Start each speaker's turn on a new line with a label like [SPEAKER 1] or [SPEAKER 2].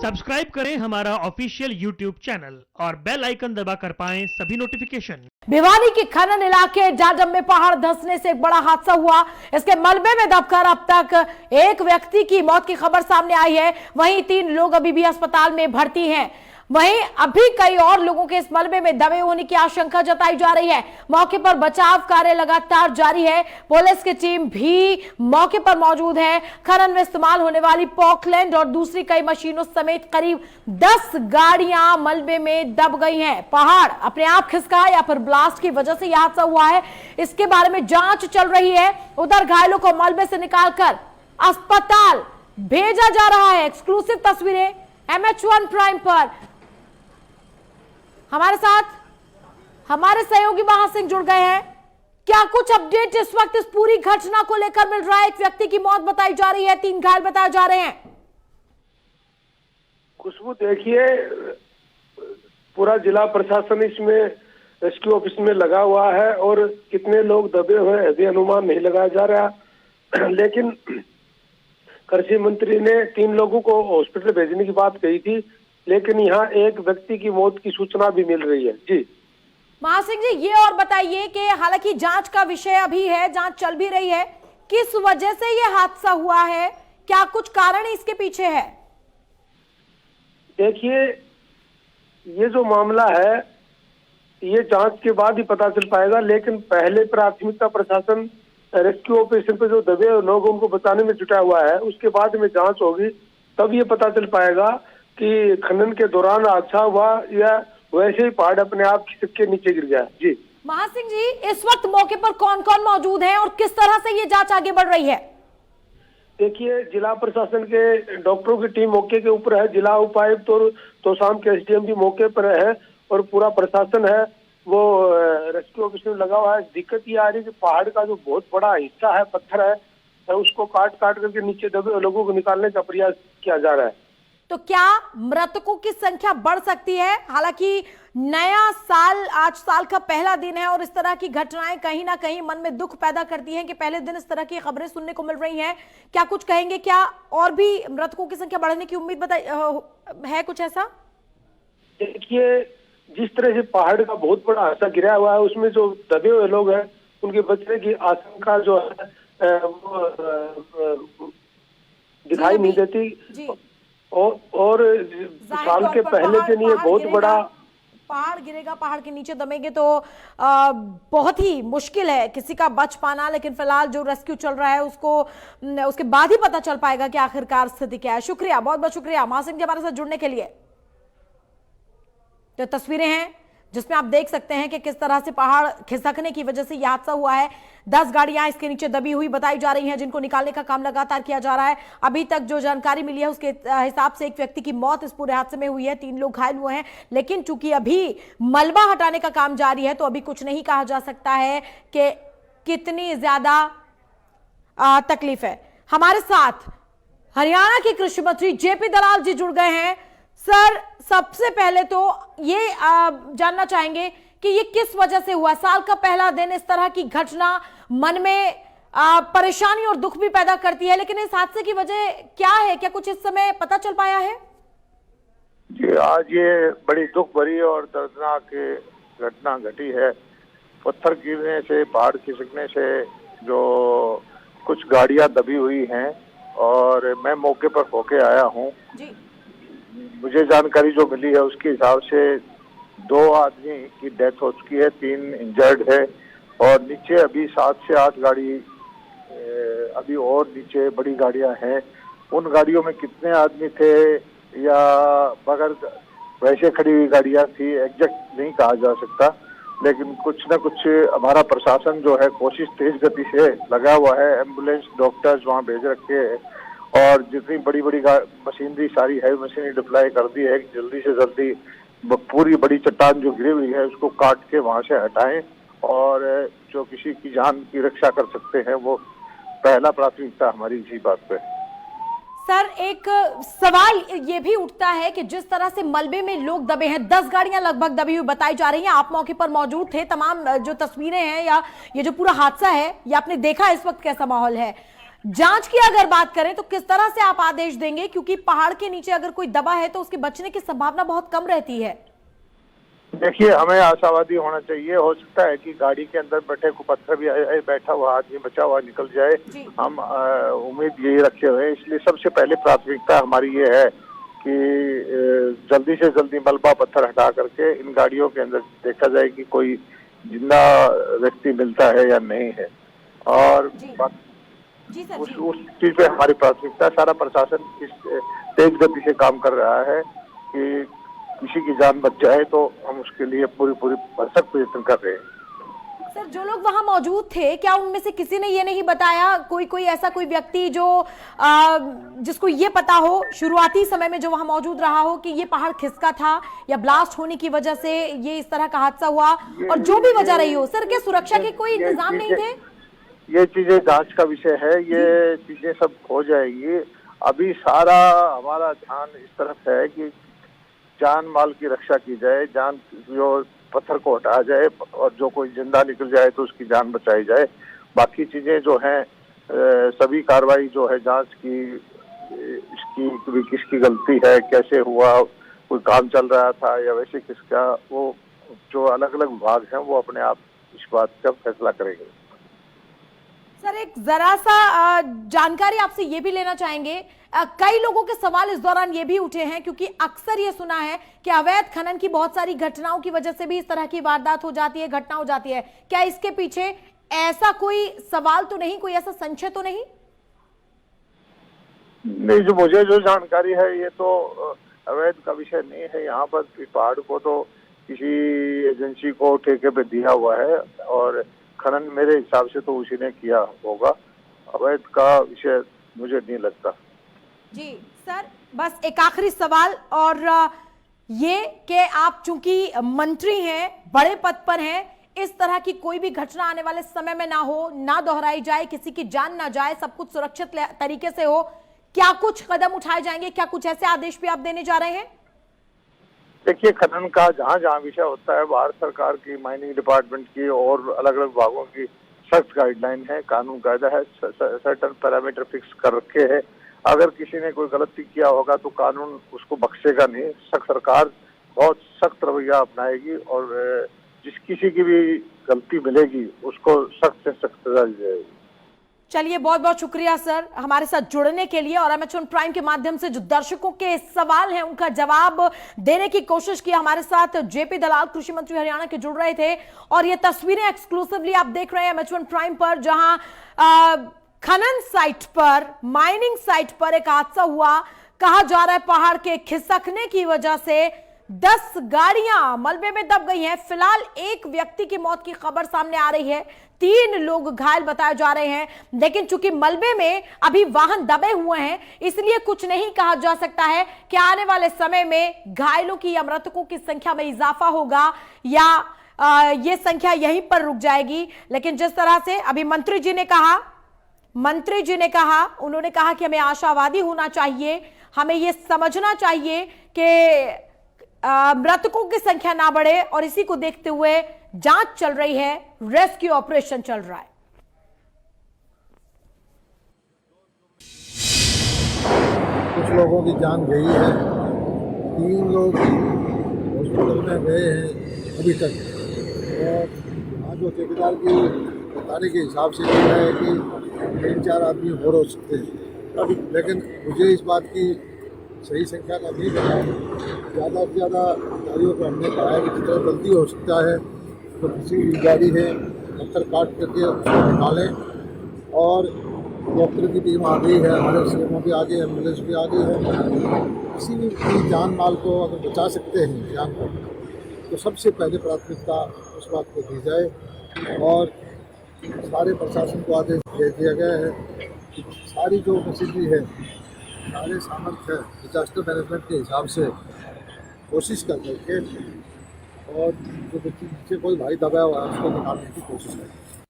[SPEAKER 1] Subscribe करें हमारा official YouTube channel और बेल आइकन दबाकर पाएं सभी नोटिफिकेशन।
[SPEAKER 2] भिवानी के खनन इलाके जाजम में पहाड़ धंसने से एक बड़ा हादसा हुआ। इसके मलबे में दबकर अब तक एक व्यक्ति की मौत की खबर सामने आई है। वहीं 3 लोग अभी भी अस्पताल में भर्ती हैं। वहीं अभी कई और लोगों के इस मलबे में दबे होने की आशंका जताई जा रही है। मौके पर बचाव कार्य लगातार जारी है। पुलिस की टीम भी मौके पर मौजूद है। खनन में इस्तेमाल होने वाली पॉकलैंड और दूसरी कई मशीनों समेत करीब 10 गाड़ियां मलबे में दब गई हैं। पहाड़ अपने आप खिसका या फिर ब्लास्ट की वजह से यह हादसा हुआ है, इसके बारे में जांच चल रही है। उधर घायलों को मलबे से निकालकर अस्पताल भेजा जा रहा है। एक्सक्लूसिव तस्वीरें MH1 प्राइम पर। हमारे साथ हमारे सहयोगी महासिंह जुड़ गए हैं। क्या कुछ अपडेट इस वक्त इस पूरी घटना को लेकर मिल रहा है? एक व्यक्ति की मौत बताई जा रही है, 3 घायल बताए जा रहे हैं।
[SPEAKER 3] खुशबू, देखिए पूरा जिला प्रशासन इसमें रेस्क्यू ऑफिस में लगा हुआ है और कितने लोग दबे हुए हैं अभी अनुमान नहीं लगाया जा रहा। लेकिन कृषि मंत्री ने 3 लोगों को हॉस्पिटल भेजने की बात कही थी, लेकिन यहाँ एक व्यक्ति की मौत की सूचना भी मिल रही है। जी
[SPEAKER 2] महासिंह जी, ये और बताइए कि हालांकि जांच का विषय अभी है, जांच चल भी रही है, किस वजह से ये हादसा हुआ है? क्या कुछ कारण इसके पीछे है?
[SPEAKER 3] देखिए, ये जो मामला है ये जांच के बाद ही पता चल पाएगा, लेकिन पहले प्राथमिकता प्रशासन रेस्क्यू ऑपरेशन पे जो दबे लोग उनको बचाने में जुटा हुआ है, उसके बाद में जांच होगी, तब ये पता चल पाएगा कि खनन के दौरान हादसा हुआ या वैसे ही पहाड़ अपने आप खिसक के नीचे गिर गया। जी
[SPEAKER 2] महासिंह जी, इस वक्त मौके पर कौन कौन मौजूद है और किस तरह से ये जांच आगे बढ़ रही है?
[SPEAKER 3] देखिए, जिला प्रशासन के डॉक्टरों की टीम मौके के ऊपर है, जिला उपायुक्त और तोशाम के SDM भी मौके पर है और पूरा प्रशासन है वो रेस्क्यू ऑफिस में लगा हुआ है। दिक्कत ये आ रही है कि पहाड़ का जो बहुत बड़ा हिस्सा है, पत्थर है, उसको काट काट करके नीचे दबे लोगों को निकालने का प्रयास किया जा रहा है।
[SPEAKER 2] तो क्या मृतकों की संख्या बढ़ सकती है? हालांकि नया साल, आज साल का पहला दिन है और इस तरह की घटनाएं कहीं ना कहीं मन में दुख पैदा करती हैं कि पहले दिन इस तरह की खबरें सुनने को मिल रही हैं। क्या कुछ कहेंगे? क्या और भी मृतकों की संख्या बढ़ने की उम्मीद है कुछ ऐसा?
[SPEAKER 3] देखिए, जिस तरह से पहाड़ का बहुत बड़ा हिस्सा गिरा हुआ है, उसमें जो दबे हुए लोग हैं उनके बचने की आशंका जो है वो दिखाई नहीं देती। और साल के पहले दिन ये बहुत बड़ा
[SPEAKER 2] पहाड़ गिरेगा, पहाड़ के नीचे दमेंगे तो बहुत ही मुश्किल है किसी का बच पाना। लेकिन फिलहाल जो रेस्क्यू चल रहा है उसके बाद ही पता चल पाएगा कि आखिरकार स्थिति क्या है। शुक्रिया, बहुत बहुत शुक्रिया महासिंह जी हमारे साथ जुड़ने के लिए। तो तस्वीरें हैं जिसमें आप देख सकते हैं कि किस तरह से पहाड़ खिसकने की वजह से यह हादसा हुआ है। 10 गाड़ियां इसके नीचे दबी हुई बताई जा रही हैं, जिनको निकालने का काम लगातार किया जा रहा है। अभी तक जो जानकारी मिली है उसके हिसाब से एक व्यक्ति की मौत इस पूरे हादसे में हुई है, 3 लोग घायल हुए हैं। लेकिन चूंकि अभी मलबा हटाने का काम जारी है तो अभी कुछ नहीं कहा जा सकता है कि कितनी ज्यादा तकलीफ है। हमारे साथ हरियाणा के कृषि मंत्री JP दलाल जी जुड़ गए हैं। सर, सबसे पहले तो ये जानना चाहेंगे कि ये किस वजह से हुआ? साल का पहला दिन, इस तरह की घटना मन में परेशानी और दुख भी पैदा करती है, लेकिन इस हादसे की वजह क्या है? क्या कुछ इस समय पता चल पाया है?
[SPEAKER 4] जी, आज ये बड़ी दुख भरी और दर्दनाक घटना घटी है। पत्थर गिरने से, पहाड़ खिसकने से जो कुछ गाड़ियां दबी हुई हैं और मैं मौके पर होके आया हूँ। मुझे जानकारी जो मिली है उसके हिसाब से 2 आदमी की डेथ हो चुकी है, 3 इंजर्ड है और नीचे अभी 7 से 8 गाड़ी अभी और नीचे बड़ी गाड़ियां हैं। उन गाड़ियों में कितने आदमी थे या बगैर वैसे खड़ी हुई गाड़ियां थी, एग्जैक्ट नहीं कहा जा सकता, लेकिन कुछ न कुछ हमारा प्रशासन जो है कोशिश तेज गति से लगा हुआ है। एम्बुलेंस, डॉक्टर्स वहाँ भेज रखे हैं और जितनी बड़ी बड़ी मशीनरी, सारी हैवी मशीनरी डिप्लॉय कर दी है। जल्दी से जल्दी पूरी बड़ी चट्टान जो गिरी हुई है उसको काट के वहां से हटाएं और जो किसी की जान की रक्षा कर सकते हैं वो पहला प्राथमिकता हमारी इसी बात पे।
[SPEAKER 2] सर, एक सवाल ये भी उठता है कि जिस तरह से मलबे में लोग दबे हैं, 10 गाड़ियां लगभग दबी हुई बताई जा रही हैं। आप मौके पर मौजूद थे, तमाम जो तस्वीरें हैं या ये जो पूरा हादसा है ये आपने देखा, इस वक्त कैसा माहौल है? जांच की अगर बात करें तो किस तरह से आप आदेश देंगे, क्योंकि पहाड़ के नीचे अगर कोई दबा है तो उसके बचने की संभावना बहुत कम रहती है।
[SPEAKER 4] देखिए, हमें आशावादी होना चाहिए। हो सकता है कि गाड़ी के अंदर बैठे को पत्थर भी बैठा हुआ आदमी बचा हुआ निकल जाए, हम उम्मीद यही रखे हुए हैं। इसलिए सबसे पहले प्राथमिकता हमारी ये है कि जल्दी से जल्दी मलबा पत्थर हटा करके इन गाड़ियों के अंदर देखा जाए कि कोई जिंदा व्यक्ति मिलता है या नहीं है। और उस चीज पे हमारी प्राथमिकता, सारा प्रशासन इस तेज गति से काम कर रहा है कि किसी की जान बच जाए, तो हम उसके लिए पूरी भरसक प्रयत्न कर रहे हैं।
[SPEAKER 2] सर, जो लोग वहां मौजूद थे, क्या उनमें से किसी ने ये नहीं बताया, कोई ऐसा कोई व्यक्ति जो जिसको ये पता हो शुरुआती समय में जो वहां मौजूद रहा हो कि ये पहाड़ खिसका था या ब्लास्ट होने की वजह से ये इस तरह का हादसा हुआ, और जो भी वजह रही हो, सर क्या सुरक्षा के कोई इंतजाम नहीं थे?
[SPEAKER 4] ये चीजें जांच का विषय है, ये चीजें सब हो जाएगी। अभी सारा हमारा ध्यान इस तरफ है कि जान माल की रक्षा की जाए, जान जो पत्थर को हटाया जाए, और जो कोई जिंदा निकल जाए तो उसकी जान बचाई जाए। बाकी चीजें जो हैं, सभी कार्रवाई जो है जांच की, इसकी किसकी गलती है, कैसे हुआ, कोई काम चल रहा था या वैसे किसका, वो जो अलग अलग विभाग हैं वो अपने आप इस बात का फैसला करेंगे।
[SPEAKER 2] सर, एक जरा सा जानकारी आपसे ये भी लेना चाहेंगे, कई लोगों के सवाल इस दौरान ये भी उठे हैं, क्योंकि अक्सर ये सुना है कि अवैध खनन की बहुत सारी घटनाओं की वजह से भी इस तरह की वारदात हो जाती है, घटना हो जाती है। क्या इसके पीछे ऐसा कोई सवाल तो नहीं, कोई ऐसा संशय तो नहीं?
[SPEAKER 4] नहीं, जो मुझे जो जानकारी है ये तो अवैध का विषय नहीं है। यहाँ पर पहाड़ को तो किसी एजेंसी को ठेके पे दिया हुआ है, और खनन मेरे हिसाब से तो उसी ने किया होगा। अवैध का विषय मुझे नहीं लगता।
[SPEAKER 2] जी सर, बस एक आखिरी सवाल, और ये कि आप चूंकि मंत्री हैं, बड़े पद पर हैं, इस तरह की कोई भी घटना आने वाले समय में ना हो, ना दोहराई जाए, किसी की जान ना जाए, सब कुछ सुरक्षित तरीके से हो, क्या कुछ कदम उठाए जाएंगे? क्या कुछ ऐसे आदेश भी आप देने जा रहे हैं?
[SPEAKER 4] देखिए, खनन का जहाँ जहाँ विषय होता है, भारत सरकार की, माइनिंग डिपार्टमेंट की और अलग अलग विभागों की सख्त गाइडलाइन है, कानून कायदा है, सर्टेन पैरामीटर फिक्स कर रखे हैं। अगर किसी ने कोई गलती किया होगा तो कानून उसको बख्शेगा नहीं। सरकार बहुत सख्त रवैया अपनाएगी, और किसी की भी गलती मिलेगी उसको सख्त से सख्त सजा दी जाएगी।
[SPEAKER 2] चलिए, बहुत बहुत शुक्रिया सर हमारे साथ जुड़ने के लिए, और एमएच1 प्राइम के माध्यम से जो दर्शकों के सवाल हैं उनका जवाब देने की कोशिश की। हमारे साथ जेपी दलाल, कृषि मंत्री हरियाणा के, जुड़ रहे थे, और ये तस्वीरें एक्सक्लूसिवली आप देख रहे हैं एमएच1 प्राइम पर, जहां खनन साइट पर, माइनिंग साइट पर एक हादसा हुआ। कहा जा रहा है पहाड़ के खिसकने की वजह से 10 गाड़ियां मलबे में दब गई हैं। फिलहाल एक व्यक्ति की मौत की खबर सामने आ रही है, 3 लोग घायल बताए जा रहे हैं, लेकिन चूंकि मलबे में अभी वाहन दबे हुए हैं, इसलिए कुछ नहीं कहा जा सकता है कि आने वाले समय में घायलों की या मृतकों की संख्या में इजाफा होगा या ये संख्या यहीं पर रुक जाएगी। लेकिन जिस तरह से अभी मंत्री जी ने कहा, उन्होंने कहा कि हमें आशावादी होना चाहिए, हमें यह समझना चाहिए कि मृतकों की संख्या ना बढ़े, और इसी को देखते हुए जांच चल रही है, रेस्क्यू ऑपरेशन चल रहा है।
[SPEAKER 5] कुछ लोगों की जान गई है, 3 लोग हॉस्पिटल में गए हैं अभी तक, और आज जो ठेकेदार की बताने के हिसाब से यह है कि 3-4 आदमी और हो सकते हैं अभी, लेकिन मुझे इस बात की सही संख्या का नहीं पता है। ज़्यादा से ज़्यादा गाड़ियों को हमने कहा है कि जितना जल्दी हो सकता है तो किसी भी गाड़ी है पत्थर काट करके उसको निकालें, और डॉक्टर की टीम आ गई है, हमारे सीएमओ भी आ गए, एम्बुलेंस भी आ गई है। किसी भी जान माल को अगर बचा सकते हैं जान को, तो सबसे पहले प्राथमिकता उस बात को दी जाए, और सारे प्रशासन को आदेश दे दिया गया है कि सारी जो मशीनरी है, सारे सामर्थ्य डिजास्टर मैनेजमेंट के हिसाब से कोशिश कर करके, और जो बच्चे कोई भाई दबा हुआ है उसको निकालने की कोशिश करें।